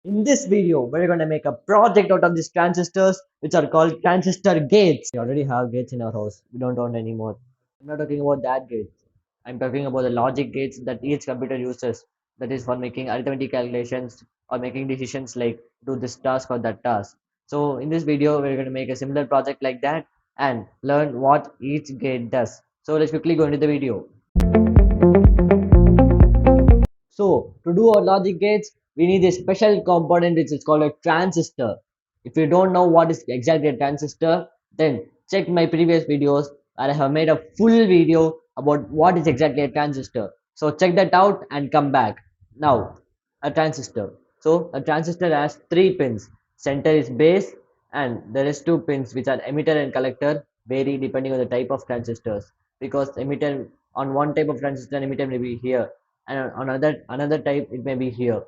In this video, we're going to make a project out of these transistors, which are called transistor gates. We already have gates in our house. We don't want any more. I'm not talking about that gates. I'm talking about the logic gates that each computer uses. That is for making arithmetic calculations or making decisions like do this task or that task. So in this video, we're going to make a similar project like that and learn what each gate does. So let's quickly go into the video. So to do our logic gates, we need a special component which is called a transistor. If you don't know what is exactly a transistor, then check my previous videos where I have made a full video about what is exactly a transistor. So check that out and come back. Now, a transistor. So a transistor has three pins. Center is base and there is two pins which are emitter and collector vary depending on the type of transistors. Because emitter on one type of transistor emitter may be here and on another type it may be here.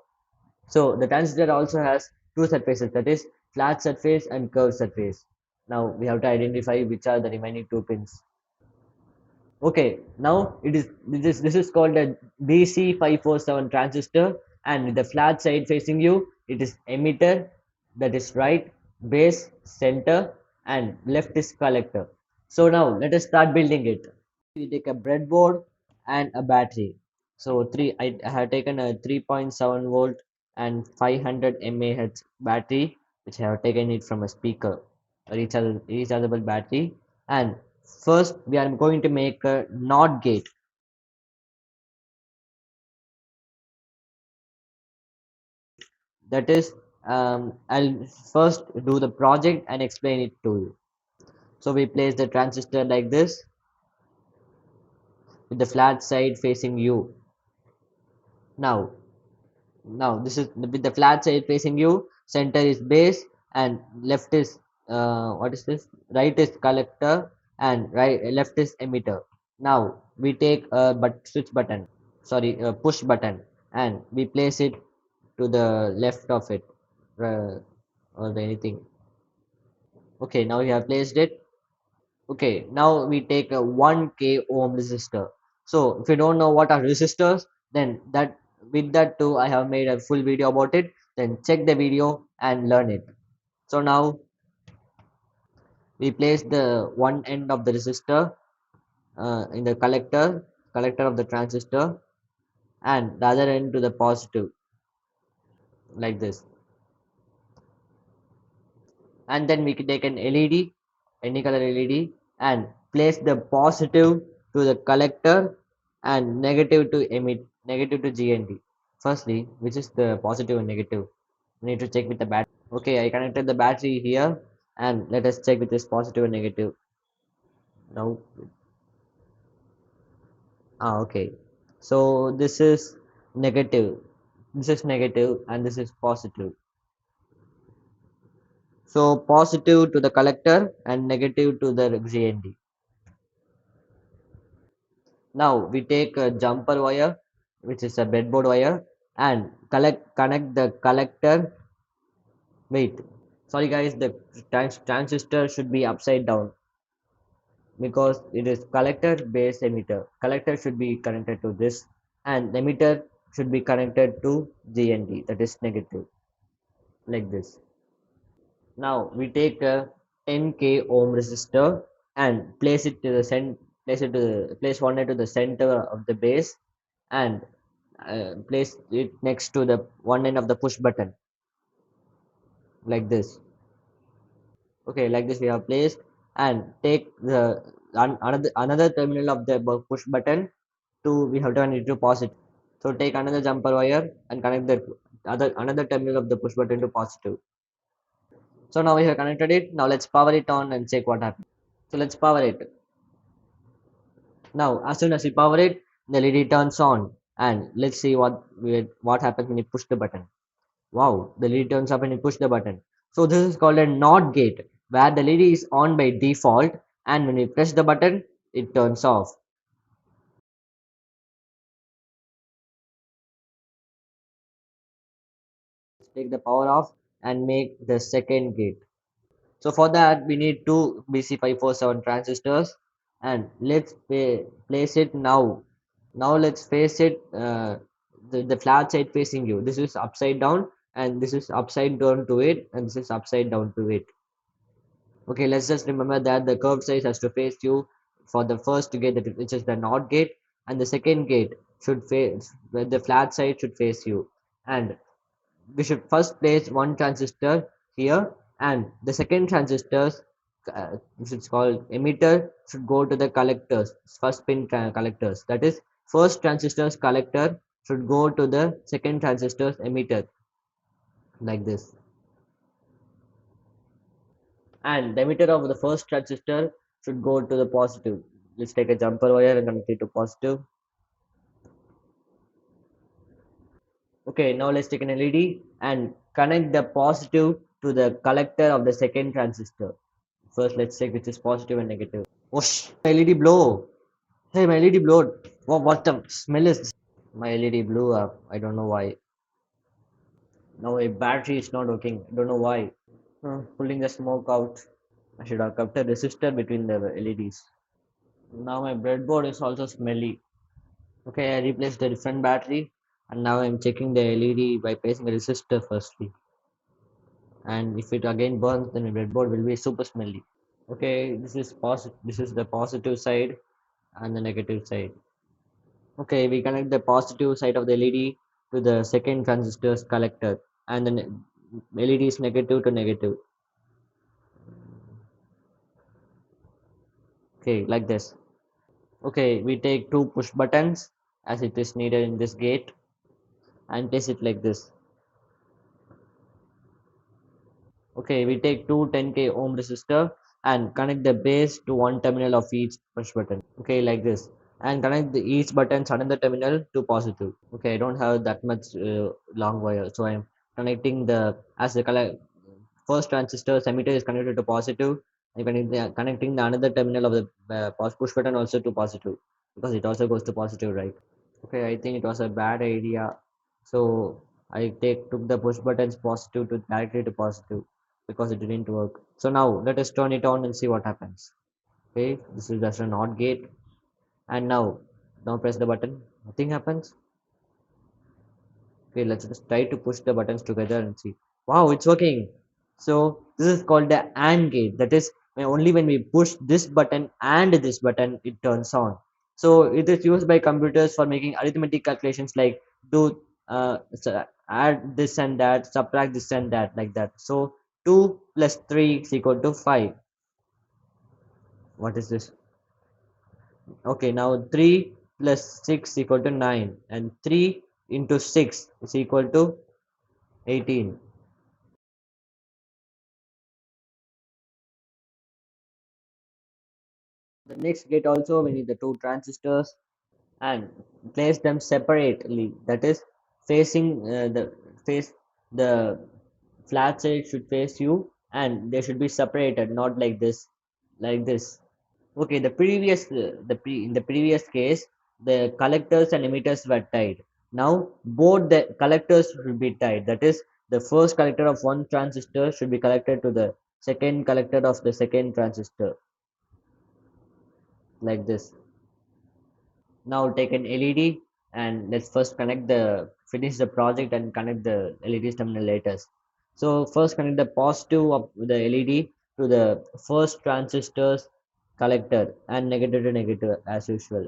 So the transistor also has two surfaces, that is flat surface and curved surface. Now we have to identify which are the remaining two pins. Okay, now this is called a BC547 transistor, and with the flat side facing you, it is emitter, that is right, base, center, and left is collector. So now let us start building it. We take a breadboard and a battery. So I have taken a 3.7 volt and 500 mAh battery, which I have taken it from a speaker, a rechargeable battery. And first we are going to make a NOT gate. That is, I'll first do the project and explain it to you. So we place the transistor like this with the flat side facing you. Now this is with the flat side facing you, center is base and left is what is this, right is collector and left is emitter. Now we take a switch button, sorry, a push button, and we place it to the left of it, uh, or anything. Okay, now we have placed it. Okay, now we take a 1k ohm resistor. So if you don't know what are resistors, then that with that too I have made a full video about it. Then check the video and learn it. So now we place the one end of the resistor in the collector of the transistor, and the other end to the positive, like this. And then we can take an LED, any color LED, and place the positive to the collector and negative to negative to GND. Firstly, which is the positive and negative? We need to check with the battery. Okay, I connected the battery here, and let us check with this positive and negative. Now, okay. So this is negative. This is negative, and this is positive. So positive to the collector and negative to the GND. Now we take a jumper wire, which is a breadboard wire, and connect the collector. Wait, sorry guys, the transistor should be upside down because it is collector base emitter. Collector should be connected to this, and the emitter should be connected to GND, that is negative, like this. Now we take a 10k ohm resistor and place it to the place one end to the center of the base and place it next to the one end of the push button, like this. Okay, like this we have placed, and take the another terminal of the push button to we have turned it to positive. So take another jumper wire and connect the another terminal of the push button to positive. So now we have connected it. Now let's power it on and check what happens. So let's power it. Now as soon as we power it, the LED turns on, and let's see what happens when you push the button. Wow, the LED turns up when you push the button. So this is called a NOT gate, where the LED is on by default, and when you press the button, it turns off. Take the power off and make the second gate. So for that, we need two BC547 transistors, and let's place it now. Now let's face it, the flat side facing you. This is upside down, and this is upside down to it, and this is upside down to it. Okay, let's just remember that the curved side has to face you for the first gate, which is the NOT gate, and the second gate should face, where the flat side should face you. And we should first place one transistor here, and the second transistors, which is called emitter, should go to the collectors, first pin collectors. That is, first transistor's collector should go to the second transistor's emitter, like this. And the emitter of the first transistor should go to the positive. Let's take a jumper wire and connect it to positive. Okay, now let's take an LED and connect the positive to the collector of the second transistor. First, let's check which is positive and negative. Whoosh! My LED blow. Hey, my LED blew. What the smell is this? My LED blew up. I don't know why. Now a battery is not working. I don't know why. Pulling the smoke out. I should have kept a resistor between the LEDs. Now my breadboard is also smelly. Okay, I replaced the different battery, and now I'm checking the LED by placing a resistor firstly. And if it again burns, then the breadboard will be super smelly. Okay, this is positive. This is the positive side and the negative side. Okay, we connect the positive side of the LED to the second transistor's collector, and the LED is negative to negative. Okay, like this. Okay, we take two push buttons as it is needed in this gate and place it like this. Okay, we take two 10k ohm resistor and connect the base to one terminal of each push button. Okay, like this. And connect each button's another terminal to positive. Okay, I don't have that much long wire, so I'm connecting the as the first transistor emitter is connected to positive. I'm connecting the another terminal of the push button also to positive, because it also goes to positive, right? Okay, I think it was a bad idea. So I took the push buttons positive to directly to positive because it didn't work. So now let us turn it on and see what happens. Okay, this is just a NOT gate, and now press the button. Nothing happens. Okay, let's just try to push the buttons together and see. Wow, it's working. So this is called the AND gate. That is, only when we push this button and this button, it turns on. So it is used by computers for making arithmetic calculations like do add this and that, subtract this and that, like that. So 2 plus 3 is equal to 5. What is this? Okay, now 3 plus 6 equal to 9, and 3 into 6 is equal to 18. The next gate also we need the two transistors and place them separately. That is, facing the flat side should face you, and they should be separated, not like this, like this. Okay, in the previous case, the collectors and emitters were tied. Now both the collectors should be tied. That is, the first collector of one transistor should be connected to the second collector of the second transistor, like this. Now take an LED and let's first finish the project and connect the LEDs terminal later. So first connect the positive of the LED to the first transistor's collector and negative to negative as usual.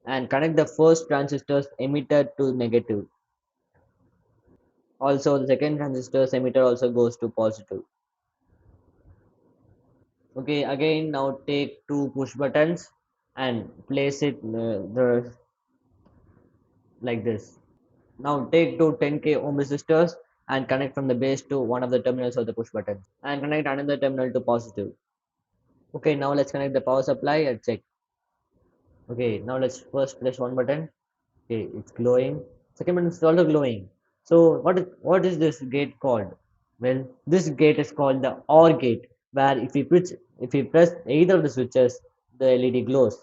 And connect the first transistor's emitter to negative. Also the second transistor's emitter also goes to positive. Okay, again now take two push buttons and place it like this. Now take two 10k ohm resistors and connect from the base to one of the terminals of the push button and connect another terminal to positive. Okay, now let's connect the power supply and check. Okay, now let's first press one button. Okay, it's glowing. Second button is also glowing. So what is this gate called? Well, this gate is called the OR gate, where if we press either of the switches, the LED glows.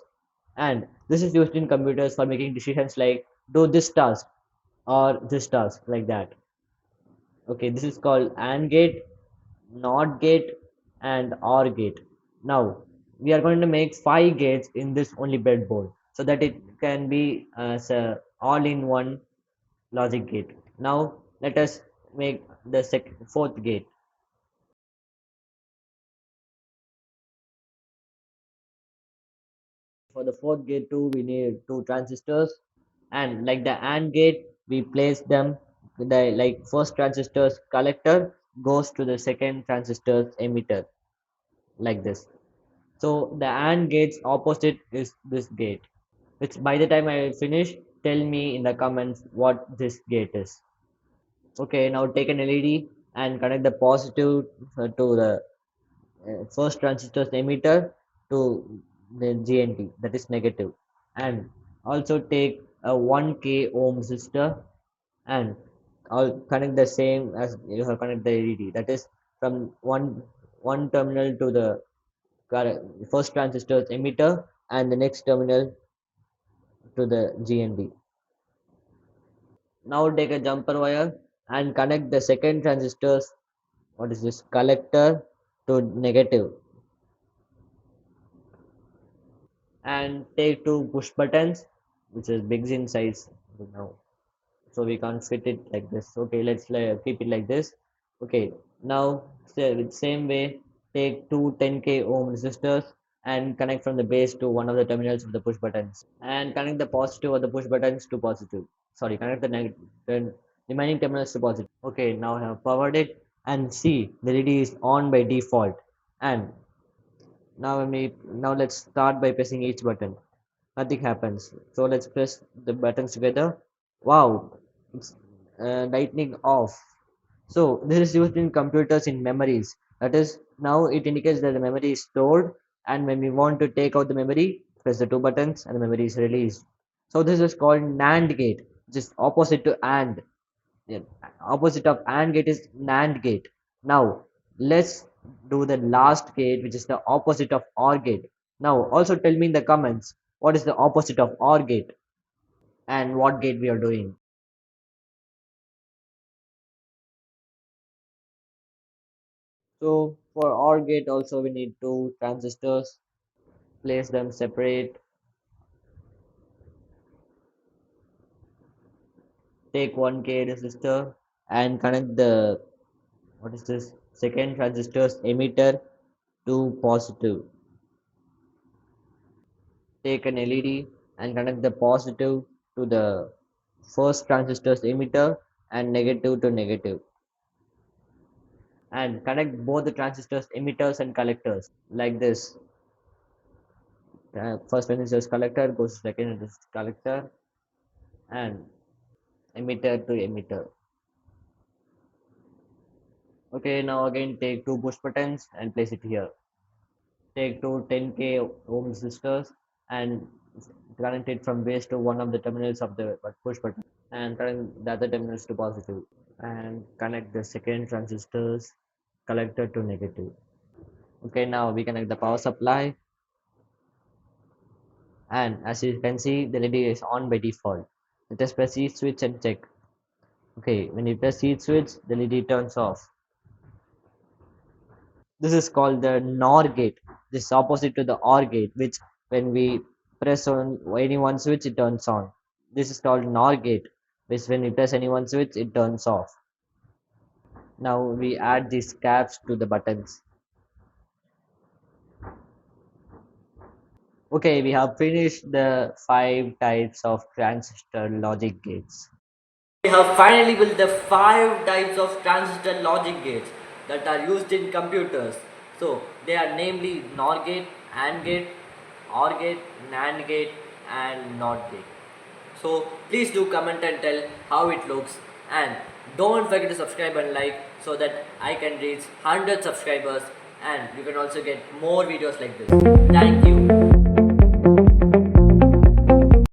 And this is used in computers for making decisions like do this task or this task, like that. Okay, this is called AND gate, NOT gate, and OR gate. Now we are going to make 5 gates in this only breadboard. so that it can be as a all-in-one logic gate. Now let us make the fourth gate. For the fourth gate too, we need two transistors, and like the AND gate, we place them. The like first transistor's collector goes to the second transistor's emitter, like this. So the AND gate's opposite is this gate. Which by the time I finish, tell me in the comments what this gate is. Okay, now take an LED and connect the positive to the first transistor's emitter to the GNT, that is negative. And also take a 1k ohm resistor and I'll connect the same as you have connected the LED. That is from one terminal to the first transistor's emitter and the next terminal to the GND. Now take a jumper wire and connect the second transistor's what is this collector to negative, and take two push buttons which is big in size now, so we can't fit it like this. Okay, let's keep it like this. Okay, now with same way take two 10k ohm resistors and connect from the base to one of the terminals of the push buttons and connect the positive of the push buttons to positive, sorry, connect the negative, the remaining terminals to positive. Okay, now I have powered it and see the LED is on by default. And now let's start by pressing each button. Nothing happens. So let's press the buttons together. Wow, it's lightning off. So this is used in computers in memories. That is, now it indicates that the memory is stored, and when we want to take out the memory, press the two buttons and the memory is released. So this is called NAND gate, which is opposite to AND. Yeah, opposite of AND gate is NAND gate. Now let's do the last gate, which is the opposite of OR gate. Now also tell me in the comments what is the opposite of OR gate and what gate we are doing. So for OR gate also we need two transistors, place them separate, take 1k resistor and connect the what is this second transistor's emitter to positive. Take an LED and connect the positive to the first transistor's emitter and negative to negative, and connect both the transistors emitters and collectors like this. First transistor's collector goes to second transistor's collector and emitter to emitter. Okay, now again take two push buttons and place it here. Take two 10k ohm resistors and connect it from base to one of the terminals of the push button and connect the other terminals to positive, and connect the second transistor's collector to negative. Okay, now we connect the power supply, and as you can see the LED is on by default. Let us press each switch and check. Okay, when you press each switch the LED turns off. This is called the NOR gate. This is opposite to the OR gate, which when we press on any one switch it turns on. This is called NOR gate, which when we press any one switch it turns off. Now we add these caps to the buttons. Okay, we have finished the 5 types of transistor logic gates. We have finally built the 5 types of transistor logic gates that are used in computers. So they are namely NOR gate, AND gate, OR gate, NAND gate and NOT gate. So please do comment and tell how it looks, and don't forget to subscribe and like so that I can reach 100 subscribers and you can also get more videos like this. Thank you.